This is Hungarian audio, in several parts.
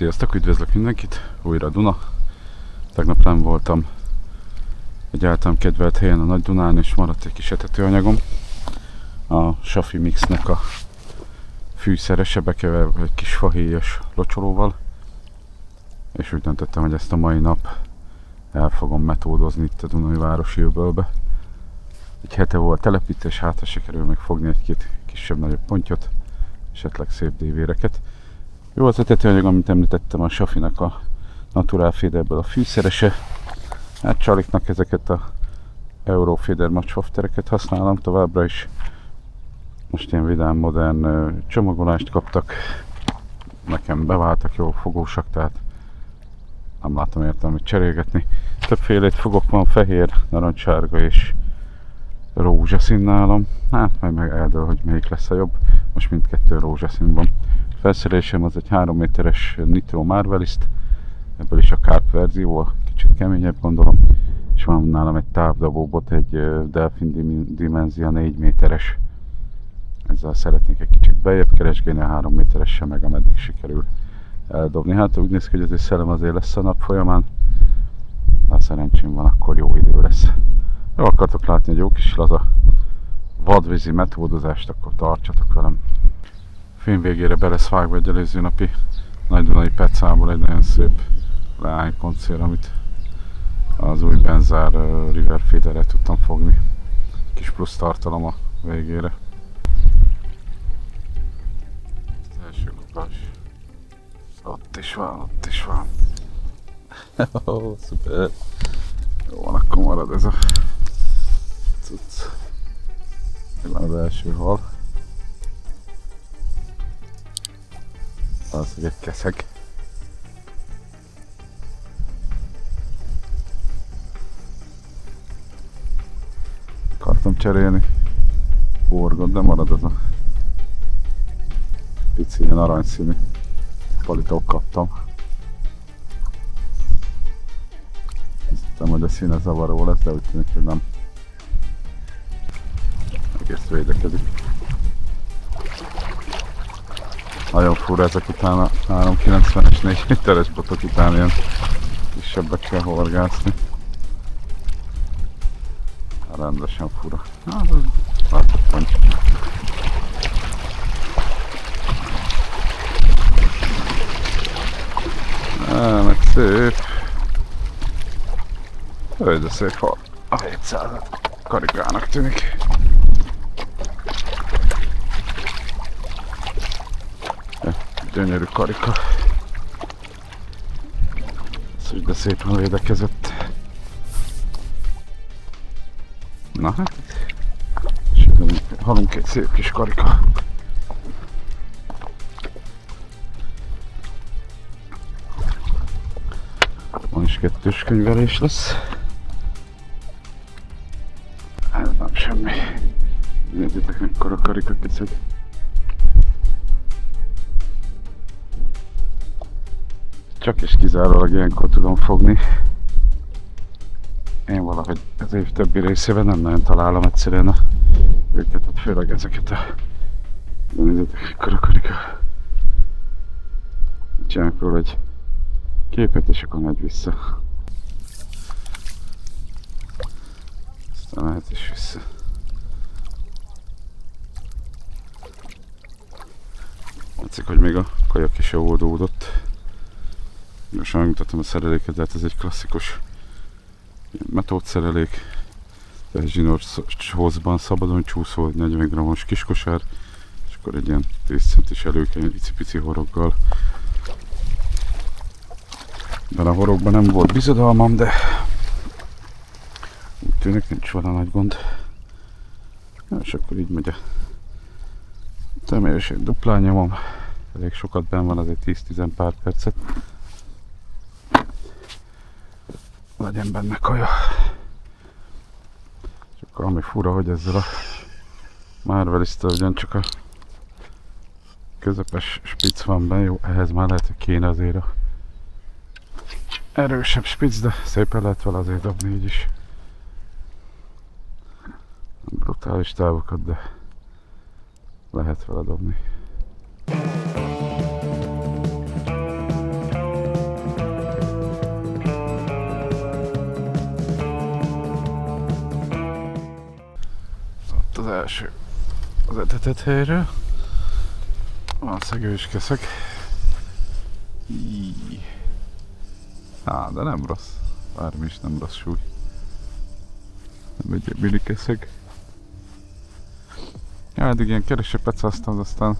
Sziasztok, üdvözlök mindenkit, újra Duna. Tegnap nem voltam egy általam kedvelt helyen a Nagy Dunán, és maradt egy kis etetőanyagom. A Safi Mixnek a fűszerese bekeverve egy kis fahéjas locsolóval. És úgy döntöttem, hogy ezt a mai nap el fogom metódozni itt a Dunai városi öbölbe. Egy hete volt telepítés, hátra sikerül még fogni egy-két kisebb-nagyobb pontyot, esetleg szép dévéreket. Jó az etetőanyag, amit említettem, a Safinak a Natural Feederből a fűszerese. Hát Csaliknak ezeket a Eurofeeder matchhaftereket használom továbbra is. Most ilyen vidám, modern csomagolást kaptak. Nekem beváltak, jó fogósak, tehát nem látom értelmet cserélgetni. Többfélét fogok, van fehér, narancssárga és rózsaszín nálam. Hát majd meg eldől, hogy melyik lesz a jobb. Most mindkettő rózsaszínban. Felszerelésem az egy 3 méteres Nitro Marvelist, ebből is a Carp verzió, kicsit keményebb gondolom, és van nálam egy távdobóbot, egy Delfin Dimenzia 4 méteres. Ezzel szeretnék egy kicsit bejebb keresgélni, a 3 méteressel meg ameddig sikerül eldobni. Hát úgy néz ki, hogy azért szellem azért lesz a nap folyamán, de ha szerencsém van, akkor jó idő lesz. Jó akartok látni egy jó kis laza vadvízi metódozást, akkor tartsatok velem. Film végére be lesz vágva egy előző napi Nagy-Dunai Pecából egy nagyon szép leánypontszél, amit az új Benzár River Feederre tudtam fogni. Kis plusz tartalom a végére. Az első kopás. Ott is van, ott is van. Oh, szuper. Jó van, akkor marad ez a cucc. Van az első hal. Az egy keszeg. Akartam cserélni orgot, de marad az a pici ilyen aranyszínű palitót kaptam. Azt hittem, hogy a színe zavaró lesz, de úgy tűnik, hogy nem. Egész védekezik. Nagyon fura ezek után a 390-es 4 méteres botok után ilyen kisebbekkel horgászni. Rendesen fura. Látok ponty. Meg szép. De szép hal. A 700 karikának tűnik. Gyönyörű karika. De szépen védekezett. Na hát, és halunk egy szép kis karika. Van is 2-s könyvelés lesz. Ez nem semmi. Nézzétek, mekkora karika kicsit. Csak és kizárólag ilyenkor tudom fogni. Én valahogy az év többi részében nem nagyon találom egyszerűen őket, főleg ezeket a... Nézzétek, mekkora karika. Csinálok róla egy képet, és akkor megy vissza. Aztán mehet is vissza. Látszik, hogy még a kajak is oldódott. Most megmutatom a szereléket, de hát ez egy klasszikus metódszerelék. Zsinórhozban szabadon csúszó, 40 g-os kiskosár, és akkor egy ilyen 10 centis előkeny, icipici horoggal. Benne a horogban nem volt bizodalmam, de úgy tűnik, nincs vele nagy gond. És akkor így megy a tömérőség duplán nyomom. Elég sokat benn van, azért 10-10 pár percet. Legyen benne kaja. Csak ami fura, hogy ezzel a Marvelista ugyancsak a közepes spic van benne, jó, ehhez már lehet, hogy kéne azért a erősebb spic, de szépen lehet vele azért dobni így is. Brutális távokat, de lehet vele dobni. első az etetett helyről. Valószínűleg ő is keszek. De nem rossz. Bármi is nem rossz súly. Nem egy mini keszeg. Ja, eddig ilyen kereső pecáztam, aztán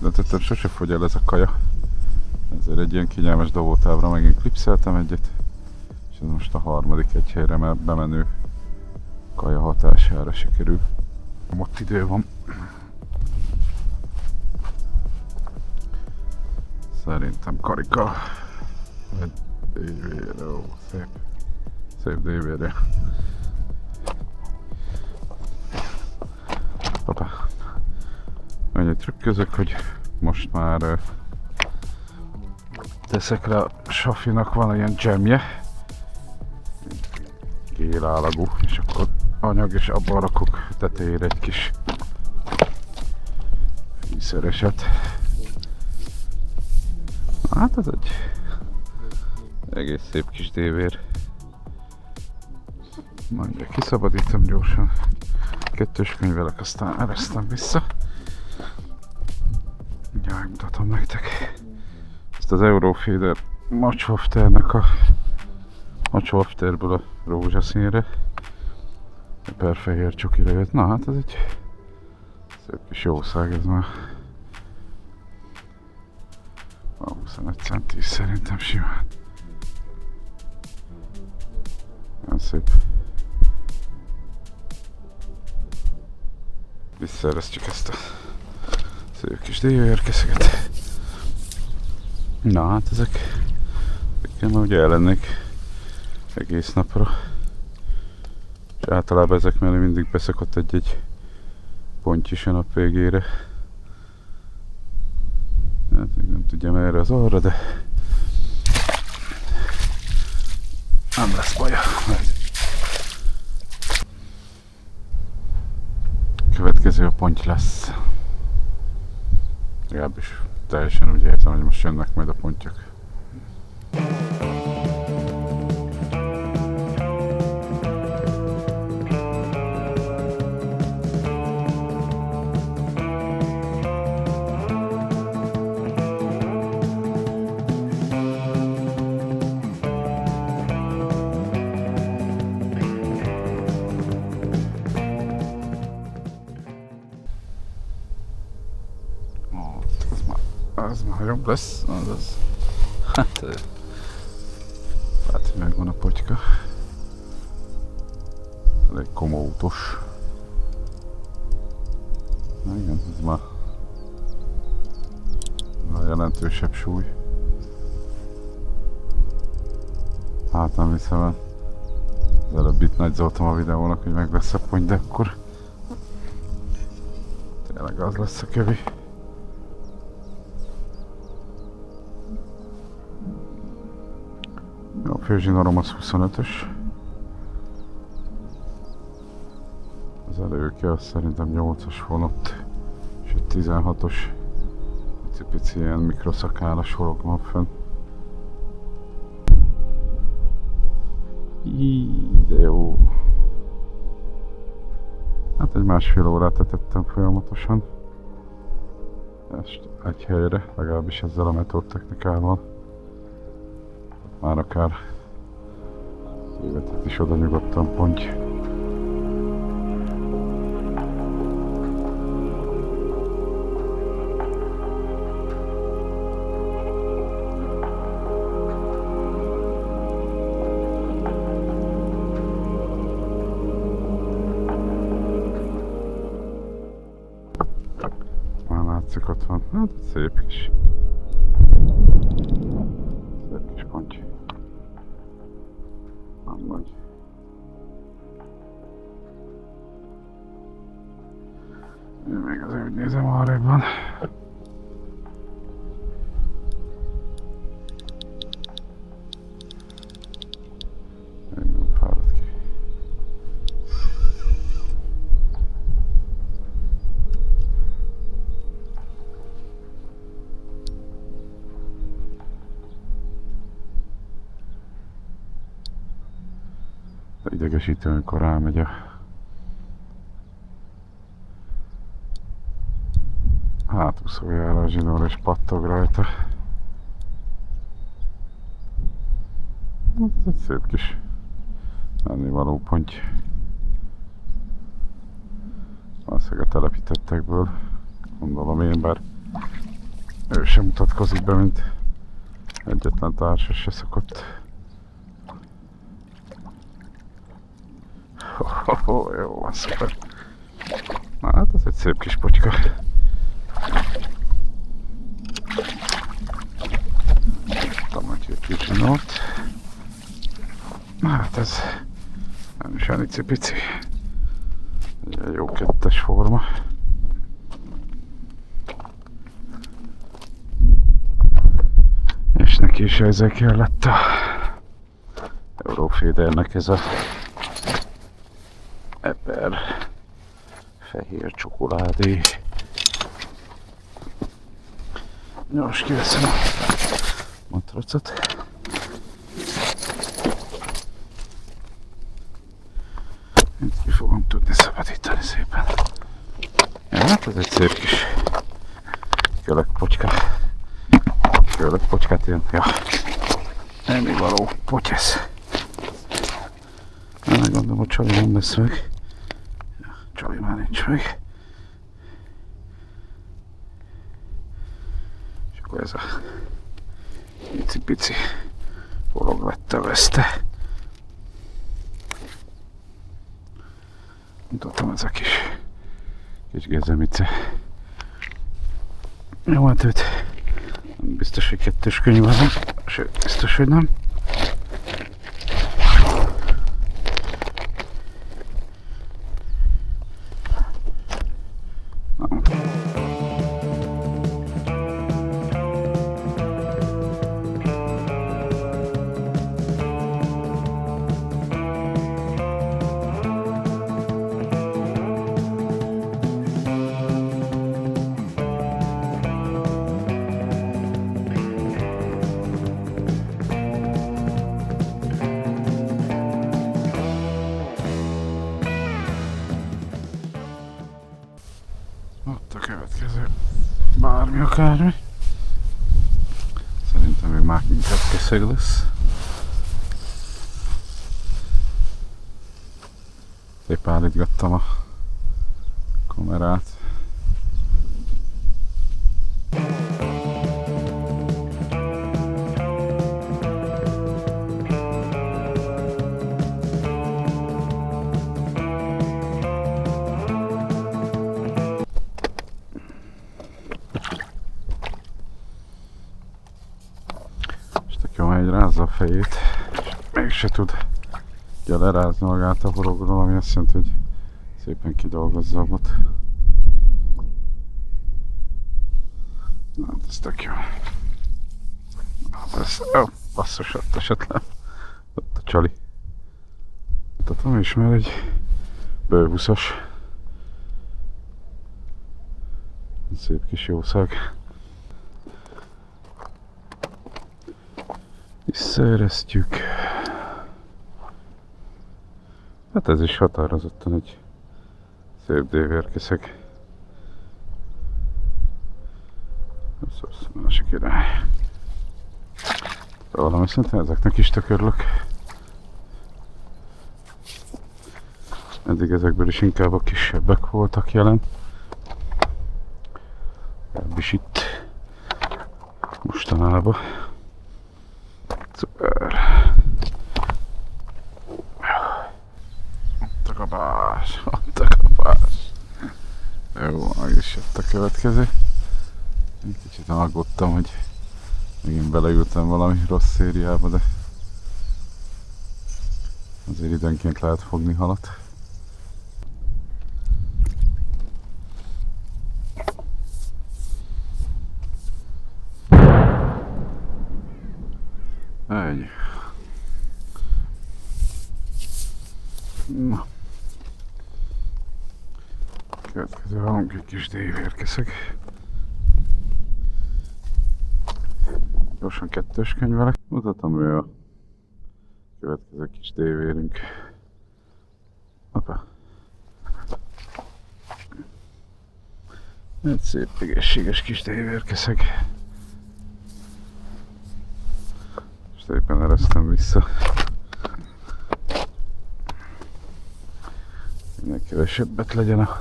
döntöttem, sose fogy el ez a kaja. Ezért egy ilyen kényelmes dobótávra megint klipszeltem egyet. És ez most a harmadik egy helyre, mert bemenő kaja hatására sikerül. Ott idő van. Szerintem karika. Dévére, ó, szép. Szép dévére. Hoppá. Annyit trükközök, hogy most már teszek rá a safinak, van ilyen dzsemje. Gél állagú, és akkor anyag, és abban rakok tetejére egy kis fűszereset. Hát ez egy egész szép kis dévér. Majd kiszabadítom gyorsan. Kettős könyvelek, aztán eresztem vissza. Ugye megmutatom nektek. Ezt az Eurofeeder Matchwafternek a Matchwafterből a rózsaszínre perfehér csokira jött. Na hát ez egy szép kis jószág, ez már 25 centi szerintem simán. Nagyon szép. Visszaeresztjük ezt a szép kis déjérkeszeget. Na hát ezek már ugye ellennék egész napra. És általában ezek mellé mindig beszakott egy ponty is a nap végére. Hát még nem tudjam erre az arra, de nem lesz baja. Következő a ponty lesz. Legalábbis teljesen úgy érzem, hogy most jönnek majd a pontyak. Az már jobb lesz, az. Hát hogy megvan a potyka. Elég komótos. Na igen, ez már jelentősebb súly. Hát nem hiszem el. Az előbb itt nagyzoltam a videónak, hogy meg lesz a ponty, de akkor tényleg az lesz a kövi. A főzsinorom az 25-ös. Az előke az szerintem 8-as van ott. És egy 16-os. Pici ilyen mikroszakállas sorok van fönn. De jó. Hát egy másfél órát etettem folyamatosan. Ezt egy helyre, legalábbis ezzel a metódtechnikával. Már akár évetet is oda nyugodtan ponty. Már látszik, ott van. Hát szép kis. Szép kis ponty. Vagy. Én még azért úgy nézem, arrébb van. Még nem fáradt ki. Idegesítő, amikor rámegy a hátúszójára a zsinór és pattog rajta. Ez egy szép kis ennivaló ponty. Valószínűleg a telepítettekből, gondolom én, bár ő sem mutatkozik be, mint egyetlen társa se szokott. Jó van, szuper. Na hát ez egy szép kis pocska. Adtam egy kis zsinórt. Hát ez nem is olyan icipici. Egy jó kettes forma. És neki is ezzel kellett a Eurofeedernek ez a eper fehér csokoládé. Most kiveszem a matracot. Itt ki fogom tudni szabadítani szépen. Ja, hát ez egy szép kis kölökpocska. Kölökpocskát ilyen, ja, ennivaló potyesz. Na, gondolom, hogy Csali nem lesz meg. Ja, Csali már nincs meg. És akkor ez a icipici dolog vette veszte. Mutatom, ez a kis gezemice. Jó, hát őt nem biztos, hogy kettős könyvben van, sőt, biztos, hogy nem. Ott a következő bármi akármi. Szerintem még már inkább keszeg lesz. Szép állítgattam a kamerát. Egy rázza a fejét, és mégse tud ugye lerázni magát a horogról, ami azt jelenti, hogy szépen kidolgozza a bot. Na, hát ez tök jó. Ez, ó, basszus, ott esett le. Ott a Csali. Mutatom is már egy bővuszos. Szép kis jószág. Visszaeresztjük. Hát ez is határozottan egy szép dévérkeszeg. Ez az másik irány. De valami szerintem ezeknek is tök örülök. Eddig ezekből is inkább a kisebbek voltak jelen. Legalábbis itt mostanában. Szuper. Ott a kabás, ott a kabás. Jó, meg is jött a következő. Én kicsit aggódtam, hogy megint beleültem valami rossz szériába, de azért időnként lehet fogni halat. Egy. Na. Következő halunk egy kis dévérkeszeg. Gyorsan kettős könyvelek. Mutatom, ő a következő kis dévérünk. Hoppá. Egy szép egészséges kis dévérkeszeg. Szépen eresztem vissza. Minél kevesebbet legyen a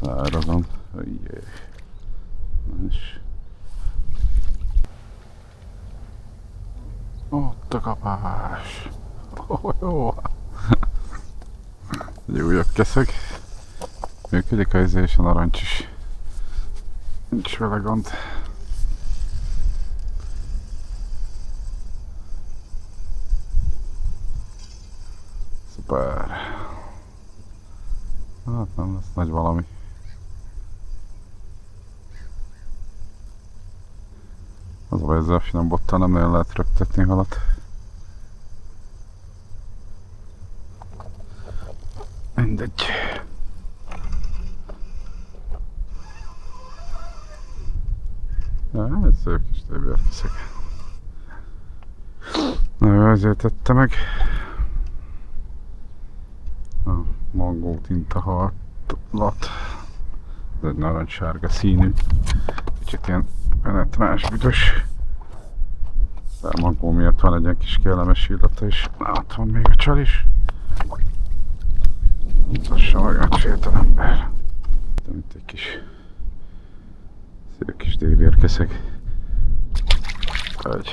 szárazon. Ott a kapás. Jó. Egy újabb keszeg. Működik a izé és a narancs is. Nincs vele gond. Szuper. Hát nem lesz nagy valami. Az a baj, ezzel a finom bottal nem nagyon lehet röptetni halat. Mindegy. Ja, egy szép kis tébérkeszeg. Na, ezért tette meg. A mangó tinta halat. Ez egy narancssárga színű. Kicsit ilyen penetráns, büdös. De a mangó miatt van egy ilyen kis kellemes illata is. Na, ott van még a csal is. Mutassa meg a fiatalember. De mint egy kis szép kis dévérkeszeg. Egy.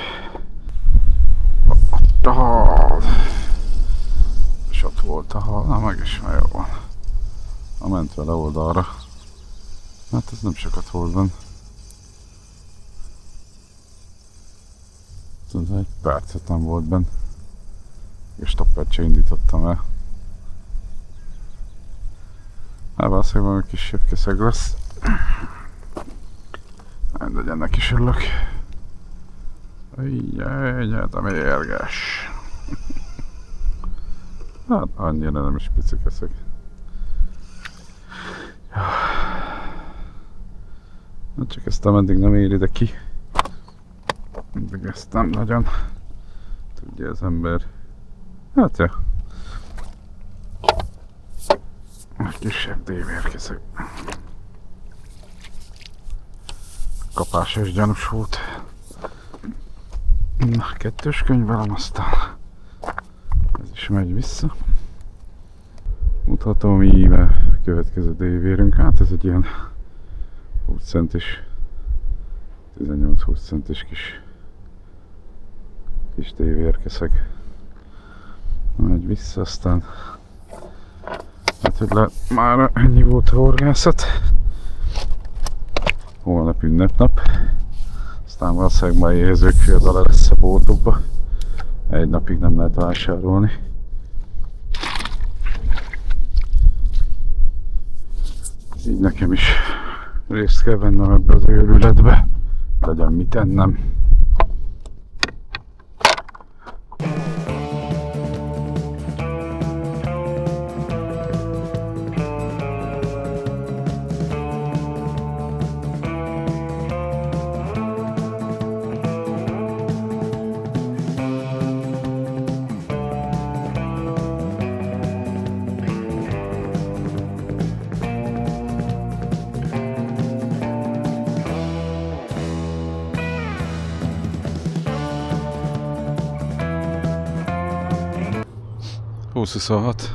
Ott a hal. És ott volt a hal. Na meg is már jó van. Ha ment vele oldalra. Hát ez nem sokat volt benne. Tudod, egy percet nem volt benne. És stoppert se indítottam el. Hát valószínűleg valami kisebb keszeg lesz. Mindegy, ennek is örülök. Jaj, de mérges. Hát annyira nem is pici keszeg. Hát csak ezt ameddig nem ér ide ki. Mindig ezt nem nagyon tudja az ember. Hát ja. Egy kisebb dévérkeszeg. Kapás és gyanús volt. Na, kettős könyvelem, aztán ez is megy vissza. Mutatom íme következő dévérünk. Hát ez egy ilyen 20 centis, 18-20 centis kis dévérkeszeg. Megy vissza, aztán hát, hogy már ennyi volt a horgászat. Holnap ünnepnap. Aztán valószínűleg már éhezők fiadala lesz a boltokba. Egy napig nem lehet vásárolni. Így nekem is részt kell vennem ebbe az őrületbe. Legyen mit ennem.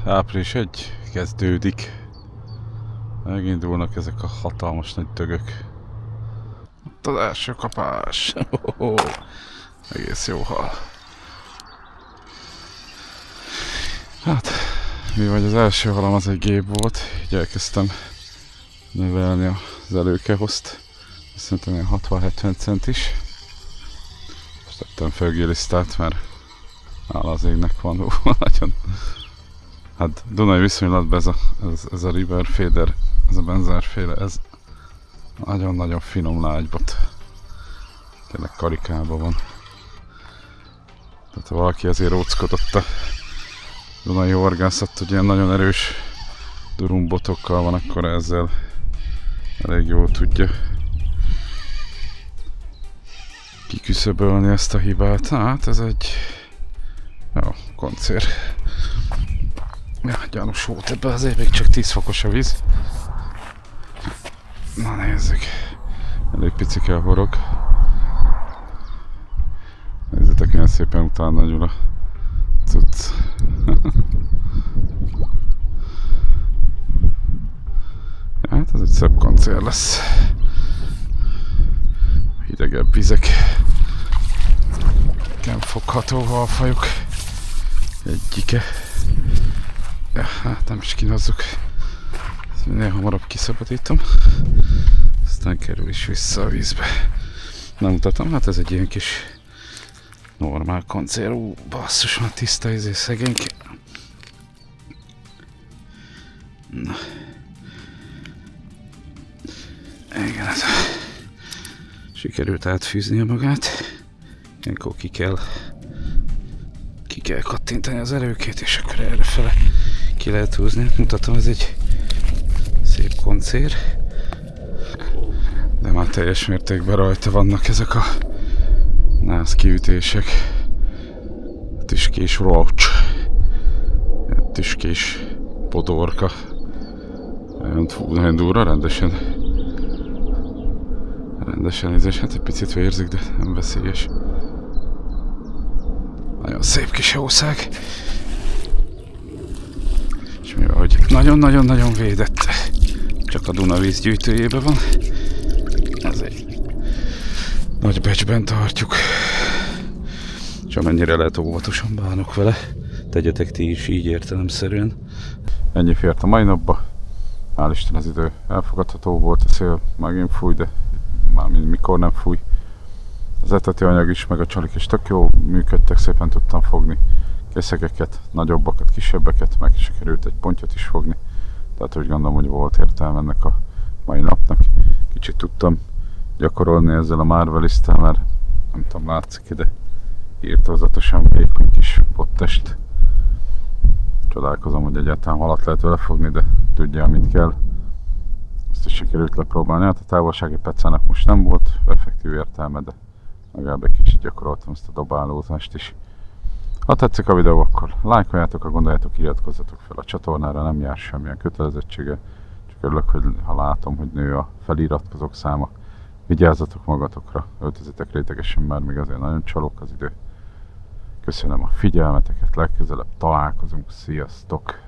Április 1 kezdődik. Megindulnak ezek a hatalmas nagy tögök. Ott az első kapás. Egész jó hal. Hát, mivel az első halam az egy gép volt, így elkezdtem növelni az előkehozt. Szerintem ilyen 60-70 centis. És tettem fel gilisztát, mert hála az égnek van nagyon. Hát Dunai viszonylatban ez a River Feeder, ez a benzárféle, ez nagyon-nagyon finom lágybot. Tényleg karikában van. Tehát ha valaki azért óckodott a Dunai horgászat, hogy ilyen nagyon erős durumbotokkal van, akkor ezzel elég jól tudja kiküszöbölni ezt a hibát. Hát ez egy jó koncér. Ja, gyanús volt ebbe, azért még csak 10 fokos a víz. Na nézzük. Elég picike a horog. Nézzétek, milyen szépen utána Gyula. Cucc. Hát ez egy szebb koncert lesz. Hidegebb vizek. Nem fogható halfajok. Egyike. Ja, hát nem is kínozzuk. Ezt minél hamarabb kiszabadítom. Aztán kerül is vissza a vízbe. Nem mutatom, hát ez egy ilyen kis normál koncert. Basszus, már tiszta szegényke. Na. Igen, ez sikerült átfűznie magát. Ilyenkor ki kell kattintani az erőkét, és akkor errefele ki lehet húzni. Mutatom, ez egy szép koncert. De már teljes mértékben rajta vannak ezek a nász kiütések. Tüskés roach. Tüskés podorka. Nagyon durva, rendesen ízes, hát egy picit vérzik, de nem veszélyes. Nagyon szép kis jószág. És mivel hogy nagyon-nagyon-nagyon védett, csak a Duna vízgyűjtőjében van, ezért nagy becsben tartjuk. És amennyire lehet óvatosan bánok vele. Tegyetek ti is így értelemszerűen. Ennyi fért a mai napba. Hál' Isten az idő elfogadható volt, a szél megint fúj, de már mikor nem fúj. Az etetőanyag is, meg a csalik is tök jó működtek, szépen tudtam fogni készegeket, nagyobbakat, kisebbeket, meg sikerült egy pontyot is fogni. Tehát úgy gondolom, hogy volt értelme ennek a mai napnak. Kicsit tudtam gyakorolni ezzel a Marvelista, mert nem tudom, látszik ide írtózatosan vékony kis bottest. Csodálkozom, hogy egyáltalán halat lehet vele fogni, de tudja, amit kell. Ezt is sikerült lepróbálni. Hát a távolsági pecának most nem volt effektív értelme, de legalább egy kicsit gyakoroltam ezt a dobálózást is. Ha tetszik a videó, akkor lájkoljátok, ha gondoljátok, iratkozzatok fel a csatornára, nem jár semmilyen kötelezettsége. Csak örülök, hogy ha látom, hogy nő a feliratkozók száma. Vigyázzatok magatokra, öltözetek rétegesen, mert még azért nagyon csalók az idő. Köszönöm a figyelmeteket, legközelebb találkozunk, sziasztok!